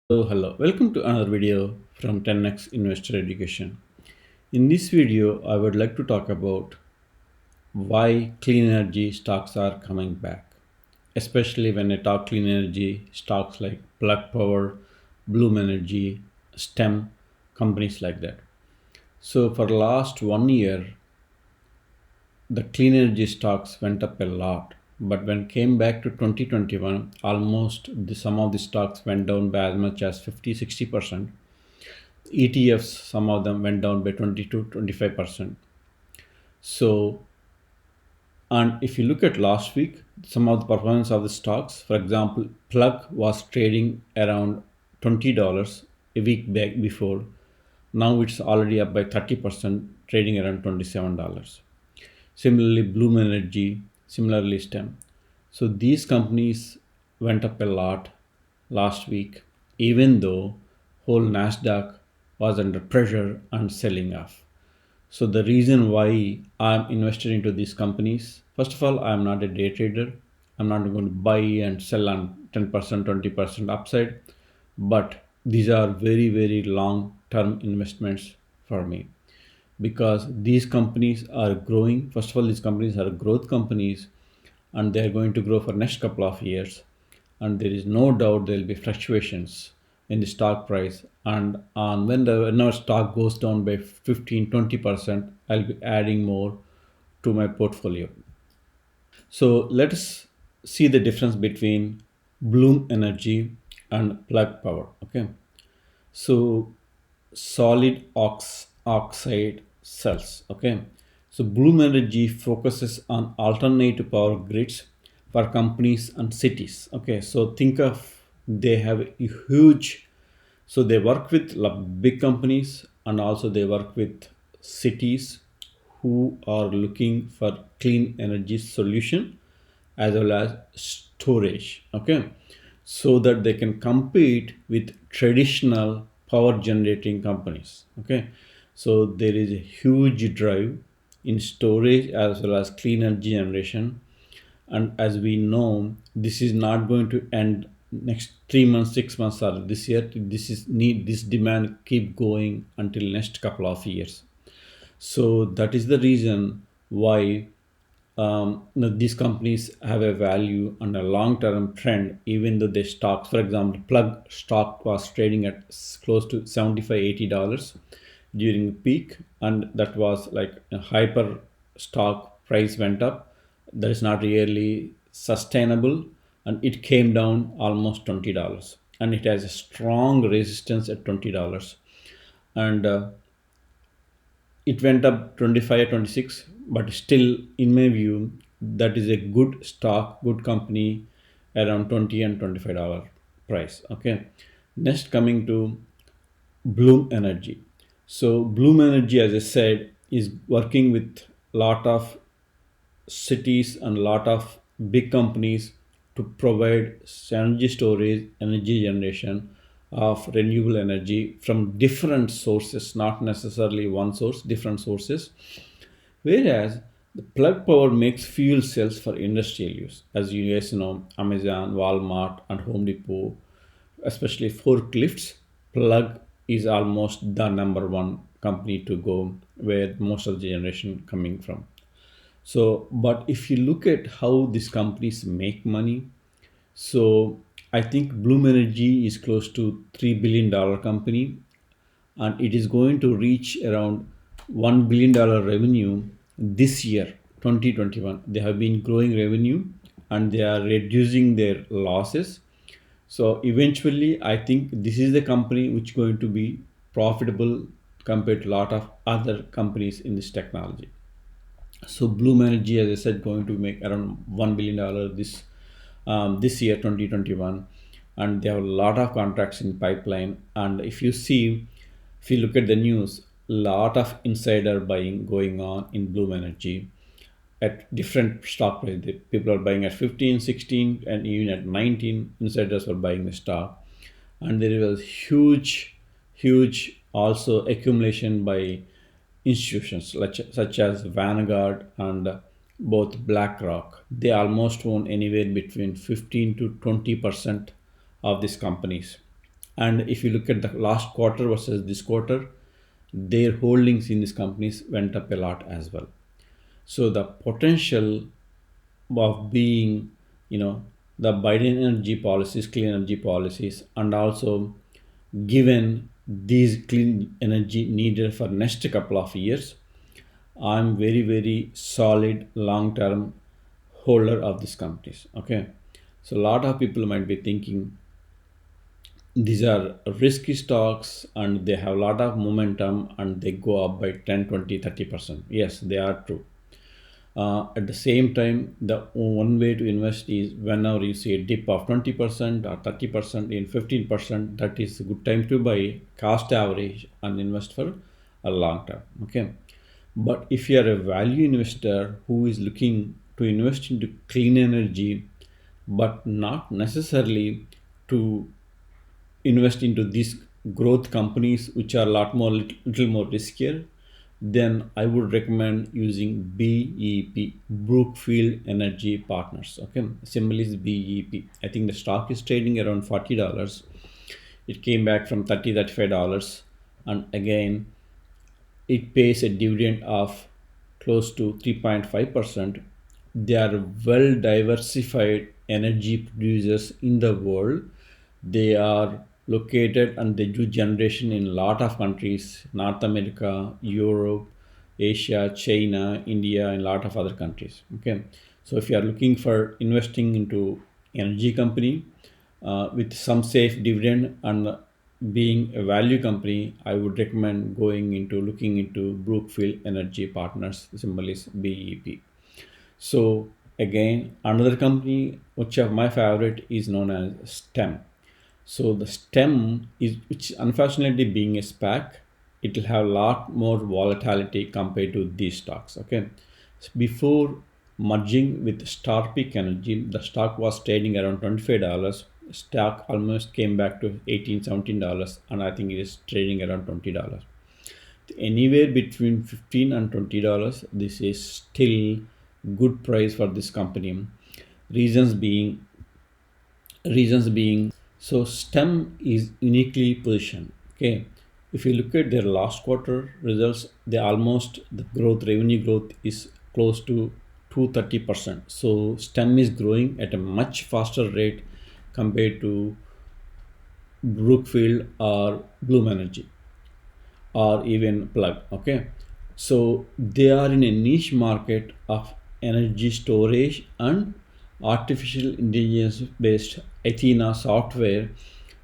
Hello, welcome to another video from 10x Investor Education. In this video, I would like to talk about why clean energy stocks are coming back. Especially when I talk clean energy, stocks like Plug Power, Bloom Energy, STEM, companies like that. So for the last 1 year, the clean energy stocks went up a lot. But when it came back to 2021, almost some of the stocks went down by as much as 50-60%. ETFs, some of them went down by 20 to 25%. So, and if you look at last week, some of the performance of the stocks, for example, Plug was trading around $20 a week back before. Now it's already up by 30%, trading around $27. Similarly, Bloom Energy, similarly STEM. So these companies went up a lot last week, even though whole Nasdaq was under pressure and selling off. So the reason why I'm invested into these companies, first of all, I'm not a day trader. I'm not going to buy and sell on 10%, 20% upside, but these are very, very long term investments for me because these companies are growing. First of all, these companies are growth companies and they're going to grow for next couple of years, and there is no doubt there will be fluctuations in the stock price, and whenever stock goes down by 15-20%, I'll be adding more to my portfolio. So let us see the difference between Bloom Energy and Plug Power. Okay, so solid oxide cells. Okay, so Bloom Energy focuses on alternative power grids for companies and cities. Okay, so think of, they have a huge, so they work with big companies and also they work with cities who are looking for clean energy solution as well as storage. Okay, so that they can compete with traditional power generating companies. Okay, so there is a huge drive in storage as well as clean energy generation, and as we know, this is not going to end next 3 months, 6 months, or this year. This demand keep going until next couple of years. So that is the reason why these companies have a value and a long-term trend, even though their stocks, for example, Plug stock was trading at close to 75-80 dollars during the peak, and that was like a hyper stock price went up. That is not really sustainable, and it came down almost $20, and it has a strong resistance at $20, and it went up 25 26, but still in my view that is a good stock, good company, around 20 and $25 price. Okay, next coming to Bloom Energy. So Bloom Energy, as I said, is working with lot of cities and a lot of big companies to provide energy storage, energy generation of renewable energy from different sources, not necessarily one source, different sources. Whereas the Plug Power makes fuel cells for industrial use. As you guys know, Amazon, Walmart, and Home Depot, especially forklifts, Plug is almost the number one company to go where most of the generation coming from. So, but if you look at how these companies make money, so I think Bloom Energy is close to $3 billion company, and it is going to reach around $1 billion revenue this year, 2021. They have been growing revenue and they are reducing their losses. So eventually, I think this is the company which is going to be profitable compared to a lot of other companies in this technology. So Bloom Energy, as I said, going to make around $1 billion this year, 2021, and they have a lot of contracts in pipeline. And if you look at the news, lot of insider buying going on in Bloom Energy at different stock price. People are buying at 15, 16, and even at 19. Insiders are buying the stock, and there was huge also accumulation by institutions such as Vanguard and both BlackRock. They almost own anywhere between 15 to 20% of these companies. And if you look at the last quarter versus this quarter, their holdings in these companies went up a lot as well. So the potential of being, you know, the Biden energy policies, clean energy policies, and also given these clean energy needed for next couple of years, I'm very, very solid long-term holder of these companies. Okay. So a lot of people might be thinking these are risky stocks and they have a lot of momentum and they go up by 10, 20, 30%. Yes, they are true. At the same time, the one way to invest is whenever you see a dip of 20% or 30% in 15%, that is a good time to buy cost average and invest for a long term. Okay. But if you are a value investor who is looking to invest into clean energy, but not necessarily to invest into these growth companies which are a lot more little more riskier, then I would recommend using BEP, Brookfield Energy Partners. Okay, symbol is BEP. I think the stock is trading around $40. It came back from $35, and again it pays a dividend of close to 3.5%. They are well diversified energy producers in the world. They are located and they do generation in a lot of countries: North America, Europe, Asia, China, India, and a lot of other countries. Okay, so if you are looking for investing into energy company with some safe dividend and being a value company, I would recommend going into looking into Brookfield Energy Partners. The symbol is BEP. So again, another company which of my favorite is known as STEM. So the STEM is, which unfortunately being a SPAC, it will have a lot more volatility compared to these stocks. Okay, so before merging with Star Peak Energy, the stock was trading around $25. Stock almost came back to $18, $17, and I think it is trading around $20. Anywhere between $15 and $20, this is still good price for this company. Reasons being reasons being so STEM is uniquely positioned. Okay, if you look at their last quarter results, they almost the growth revenue growth is close to 230%. So STEM is growing at a much faster rate compared to Brookfield or Bloom Energy or even Plug. Okay, so they are in a niche market of energy storage and artificial intelligence based Athena software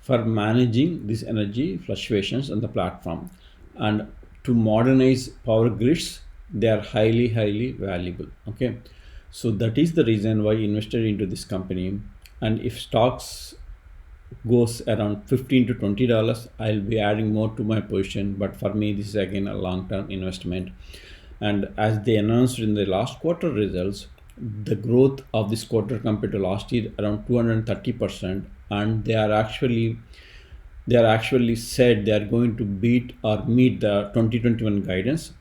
for managing these energy fluctuations on the platform. And to modernize power grids, they are highly valuable. Okay, so that is the reason why I invested into this company. And if stocks goes around $15 to $20, I'll be adding more to my position. But for me, this is again a long-term investment. And as they announced in the last quarter results, the growth of this quarter compared to last year around 230%, and they are actually said they are going to beat or meet the 2021 guidance.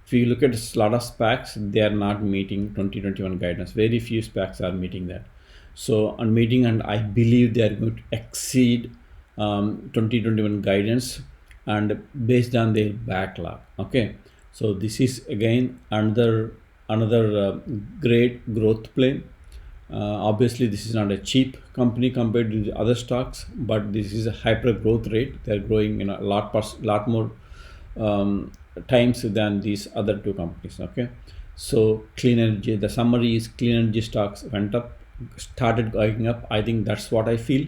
If you look at a lot of SPACs, they are not meeting 2021 guidance. Very few SPACs are meeting that. So on meeting, and I believe they are going to exceed 2021 guidance and based on their backlog. Okay, so this is again another great growth play. Obviously, this is not a cheap company compared to the other stocks, but this is a hyper growth rate. They're growing a lot more um, times than these other two companies. Okay, so clean energy. The summary is clean energy stocks went up, started going up. I think that's what I feel.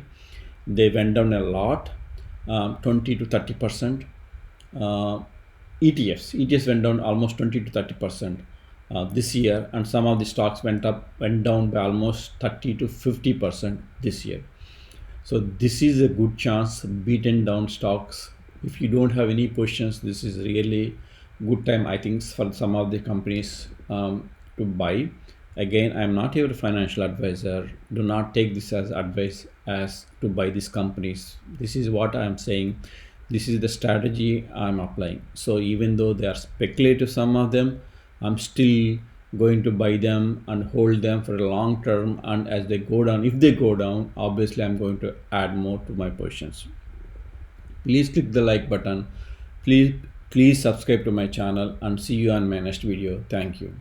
They went down a lot, 20 to 30%. Uh, ETFs went down almost 20 to 30% this year, and some of the stocks went down by almost 30 to 50% this year. So this is a good chance beaten down stocks. If you don't have any positions, this is really good time I think for some of the companies to buy. Again, I'm not your financial advisor. Do not take this as advice as to buy these companies. This is what I'm saying. This is the strategy I'm applying. So even though they are speculative, some of them, I'm still going to buy them and hold them for a long term. And as they go down, if they go down, obviously I'm going to add more to my positions. Please click the like button. Please subscribe to my channel and see you on my next video. Thank you.